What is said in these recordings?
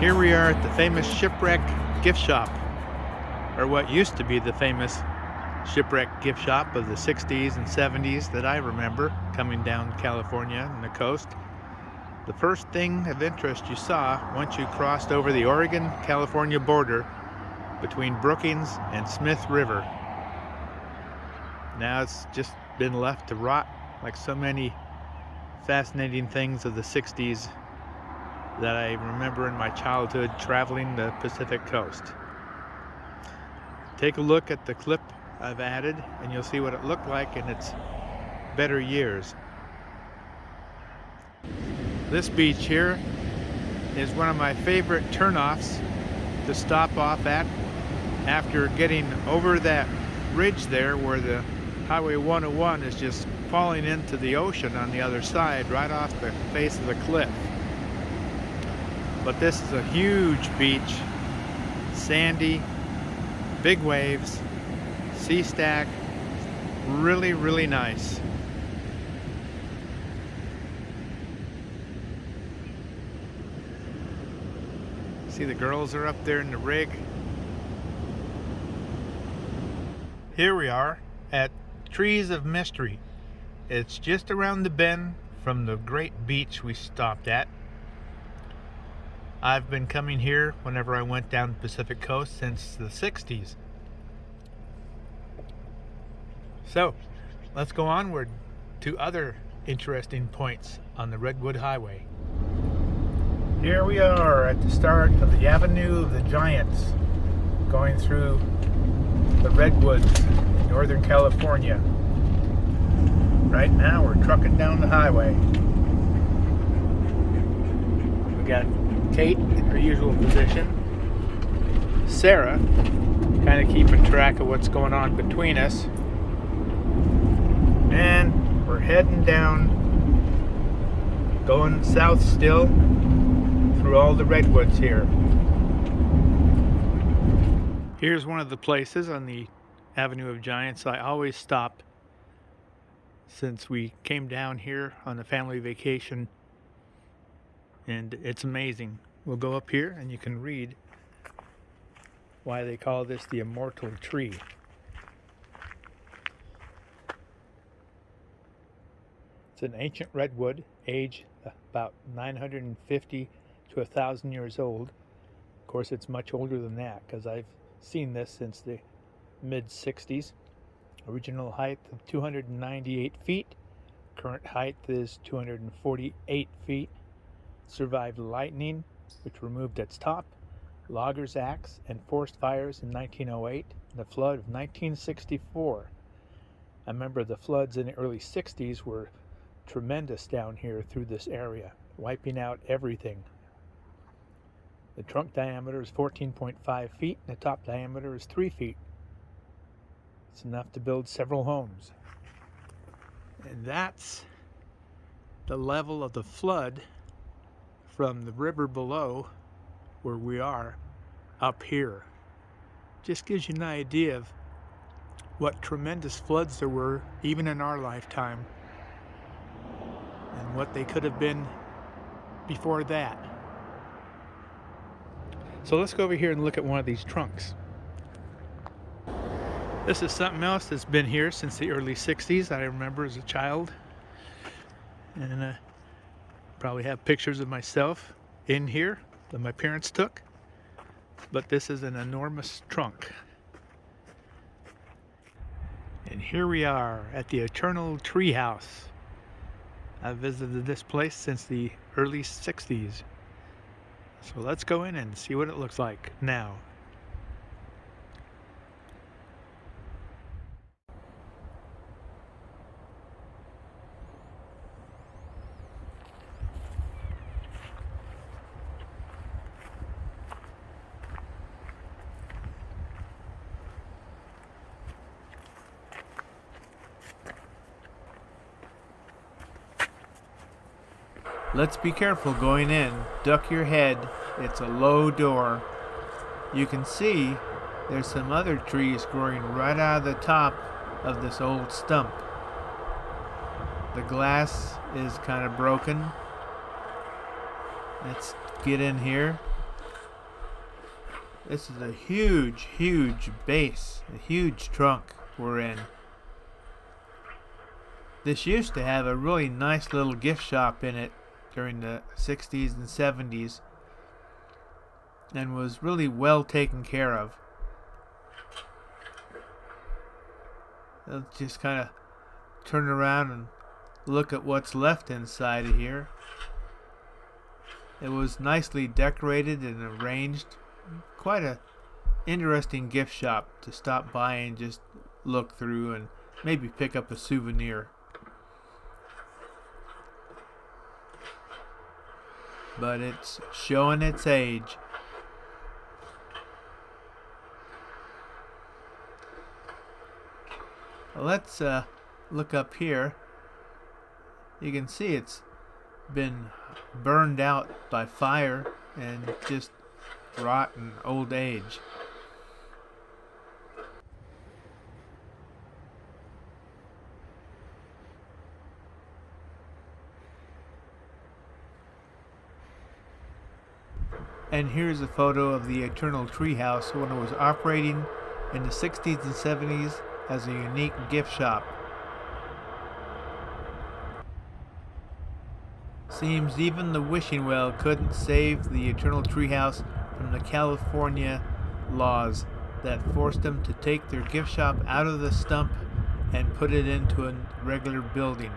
Here we are at the famous Shipwreck gift shop, or what used to be the famous Shipwreck gift shop of the 60s and 70s that I remember coming down California and the coast. The first thing of interest you saw once you crossed over the Oregon-California border between Brookings and Smith River. Now it's just been left to rot like so many fascinating things of the 60s that I remember in my childhood traveling the Pacific coast. Take a look at the clip I've added and you'll see what it looked like in its better years. This beach here is one of my favorite turnoffs to stop off at after getting over that ridge there where the Highway 101 is just falling into the ocean on the other side, right off the face of the cliff. But this is a huge beach, sandy, big waves, sea stack, really, really nice. See, the girls are up there in the rig. Here we are at Trees of Mystery. It's just around the bend from the great beach we stopped at. I've been coming here whenever I went down the Pacific coast since the 60s. So, let's go onward to other interesting points on the Redwood Highway. Here we are at the start of the Avenue of the Giants, going through the Redwoods in Northern California. Right now we're trucking down the highway. We got Kate in her usual position, Sarah kind of keeping track of what's going on between us, and we're heading down, going south still through all the redwoods here. Here's one of the places on the Avenue of Giants I always stop since we came down here on a family vacation, and it's amazing. We'll go up here and you can read why they call this the immortal tree. It's an ancient redwood, aged about 950 to 1,000 years old. Of course, it's much older than that because I've seen this since the mid-60s. Original height of 298 feet. Current height is 248 feet. Survived lightning, which removed its top, loggers' axe, and forest fires in 1908, and the flood of 1964. I remember the floods in the early 60s were tremendous down here through this area, wiping out everything. The trunk diameter is 14.5 feet, and the top diameter is 3 feet. It's enough to build several homes. And that's the level of the flood from the river below where we are up here. Just gives you an idea of what tremendous floods there were even in our lifetime and what they could have been before that. So let's go over here and look at one of these trunks. This is something else that's been here since the early 60s. I remember as a child, and probably have pictures of myself in here that my parents took, but this is an enormous trunk. And here we are at the Eternal Treehouse. I've visited this place since the early 60s. So let's go in and see what it looks like now. Let's be careful going in. Duck your head. It's a low door. You can see there's some other trees growing right out of the top of this old stump. The glass is kind of broken. Let's get in here. This is a huge, huge base, a huge trunk we're in. This used to have a really nice little gift shop in it during the 60s and 70s and was really well taken care of. Let's just kind of turn around and look at what's left inside of here. It was nicely decorated and arranged. Quite a interesting gift shop to stop by and just look through and maybe pick up a souvenir. But it's showing its age. Well, let's look up here. You can see it's been burned out by fire and just rotten old age. And here's a photo of the Eternal Treehouse when it was operating in the 60s and 70s as a unique gift shop. Seems even the wishing well couldn't save the Eternal Treehouse from the California laws that forced them to take their gift shop out of the stump and put it into a regular building.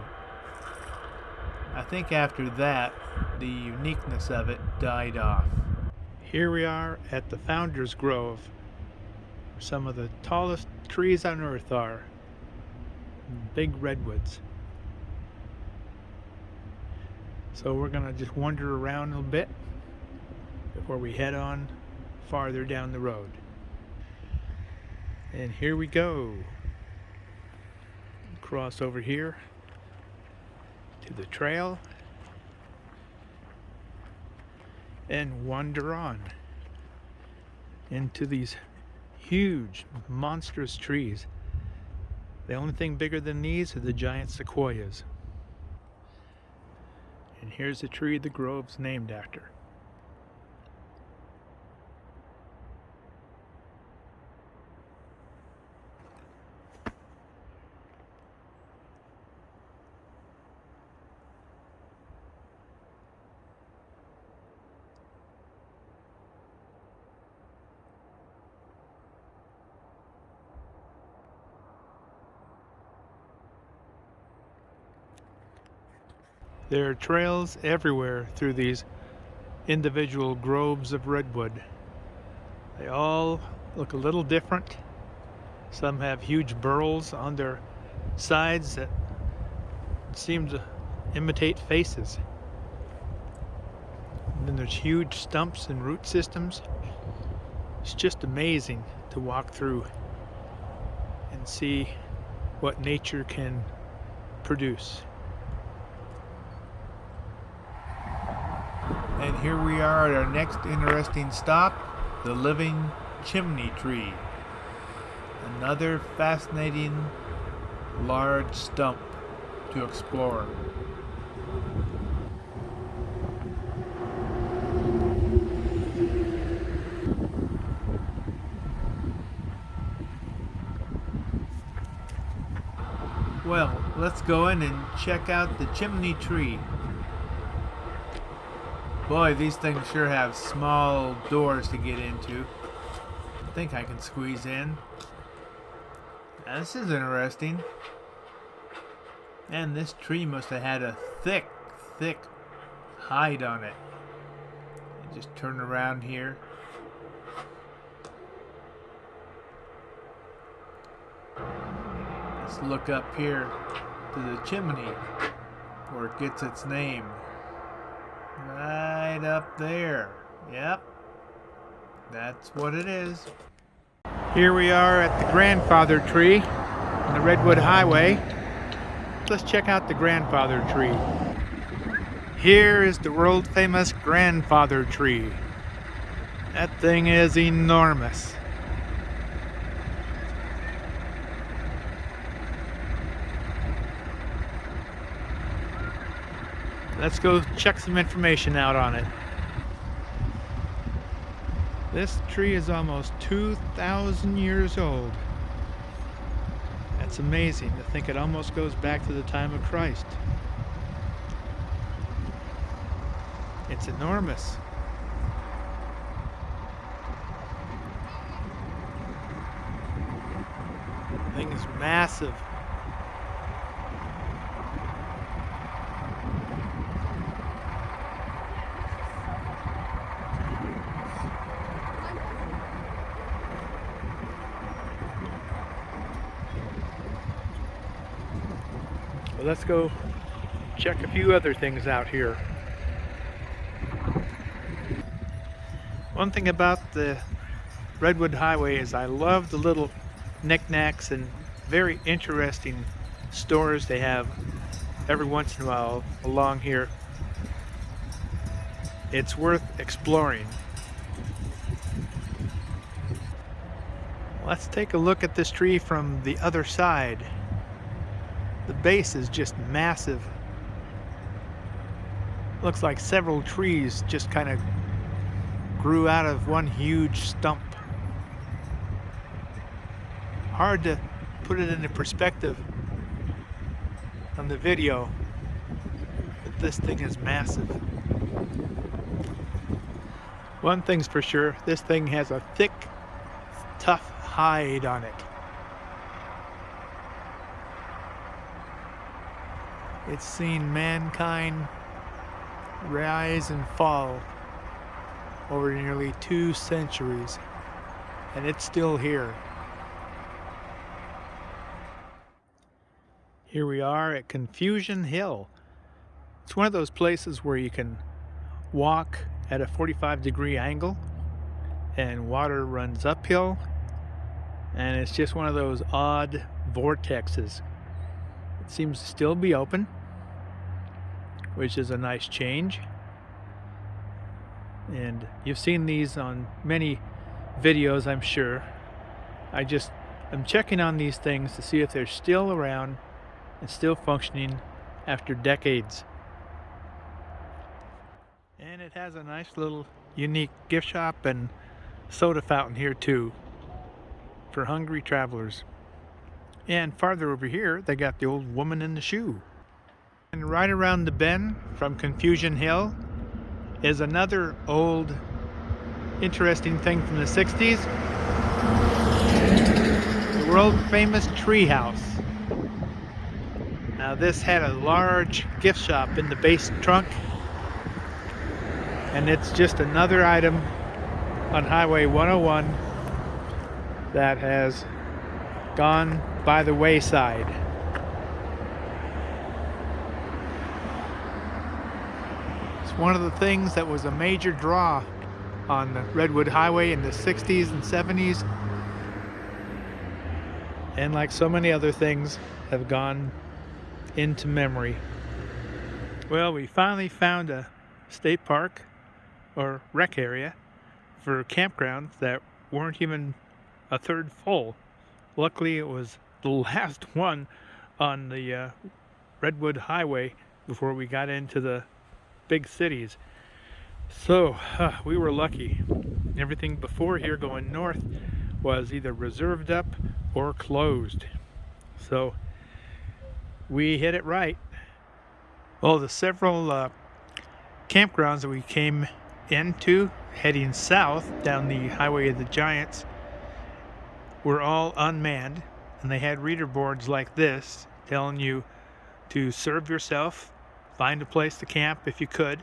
I think after that, the uniqueness of it died off. Here we are at the Founders Grove, where some of the tallest trees on earth are. Big redwoods. So we're going to just wander around a little bit before we head on farther down the road. And here we go. Cross over here to the trail and wander on into these huge, monstrous trees. The only thing bigger than these are the giant sequoias. And here's the tree the grove's named after. There are trails everywhere through these individual groves of redwood. They all look a little different. Some have huge burls on their sides that seem to imitate faces. And then there's huge stumps and root systems. It's just amazing to walk through and see what nature can produce. And here we are at our next interesting stop, the living chimney tree. Another fascinating large stump to explore. Well, let's go in and check out the chimney tree. Boy, these things sure have small doors to get into. I think I can squeeze in. Now, this is interesting. And this tree must have had a thick, thick hide on it. Just turn around here. Let's look up here to the chimney where it gets its name. Right up there. Yep. That's what it is. Here we are at the grandfather tree on the Redwood Highway. Let's check out the grandfather tree. Here is the world famous grandfather tree. That thing is enormous. Let's go check some information out on it. This tree is almost 2,000 years old. That's amazing to think it almost goes back to the time of Christ. It's enormous. The thing is massive. Well, let's go check a few other things out here. One thing about the Redwood Highway is I love the little knickknacks and very interesting stores they have every once in a while along here. It's worth exploring. Let's take a look at this tree from the other side. The base is just massive. Looks like several trees just kind of grew out of one huge stump. Hard to put it into perspective on the video, but this thing is massive. One thing's for sure, this thing has a thick, tough hide on it. It's seen mankind rise and fall over nearly 2 centuries, and it's still here. Here we are at Confusion Hill. It's one of those places where you can walk at a 45-degree angle and water runs uphill, and it's just one of those odd vortexes. It seems to still be open, which is a nice change. And you've seen these on many videos, I'm sure. I'm checking on these things to see if they're still around and still functioning after decades. And it has a nice little unique gift shop and soda fountain here too, for hungry travelers. And farther over here, they got the old woman in the shoe. And right around the bend from Confusion Hill is another old, interesting thing from the 60s. The world famous tree house. Now this had a large gift shop in the base trunk, and it's just another item on Highway 101 that has gone by the wayside. It's one of the things that was a major draw on the Redwood Highway in the 60s and 70s, and like so many other things, have gone into memory. Well, we finally found a state park or rec area for campgrounds that weren't even a third full. Luckily, it was the last one on the Redwood Highway before we got into the big cities. So we were lucky. Everything before here going north was either reserved up or closed. So we hit it right. Well, the several campgrounds that we came into heading south down the Highway of the Giants were all unmanned, and they had reader boards like this telling you to serve yourself, find a place to camp if you could,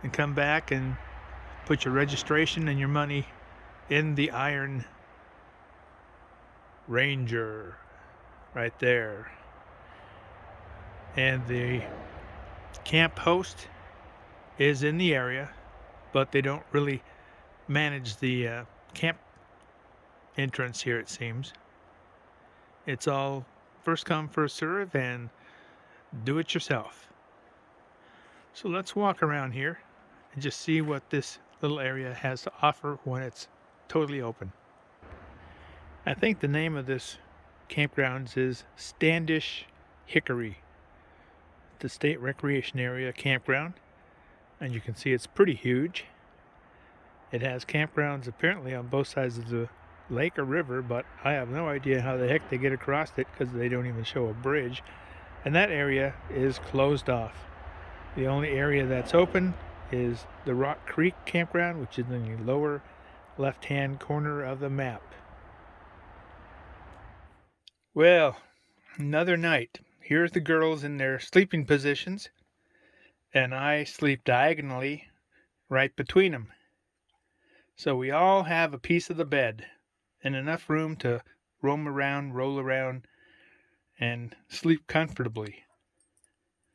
and come back and put your registration and your money in the Iron Ranger right there. And the camp host is in the area, but they don't really manage the camp entrance here, it seems. It's all first come, first serve, and do it yourself. So let's walk around here and just see what this little area has to offer when it's totally open. I think the name of this campground is Standish Hickory, the state recreation area campground, and you can see it's pretty huge. It has campgrounds apparently on both sides of the lake or river, but I have no idea how the heck they get across it because they don't even show a bridge. And that area is closed off. The only area that's open is the Rock Creek campground, which is in the lower left-hand corner of the map. Well, another night. Here's the girls in their sleeping positions, and I sleep diagonally right between them. So we all have a piece of the bed and enough room to roam around, roll around, and sleep comfortably.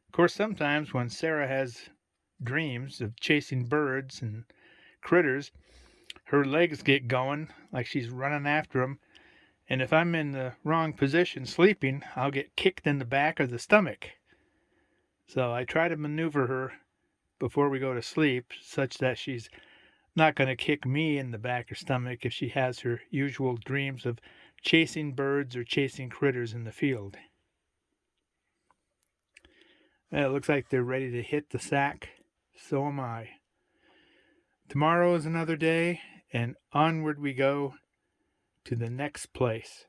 Of course, sometimes when Sarah has dreams of chasing birds and critters, her legs get going like she's running after them, and if I'm in the wrong position sleeping, I'll get kicked in the back or the stomach. So I try to maneuver her before we go to sleep such that she's not going to kick me in the back or stomach if she has her usual dreams of chasing birds or chasing critters in the field. Well, it looks like they're ready to hit the sack. So am I. Tomorrow is another day, and onward we go to the next place.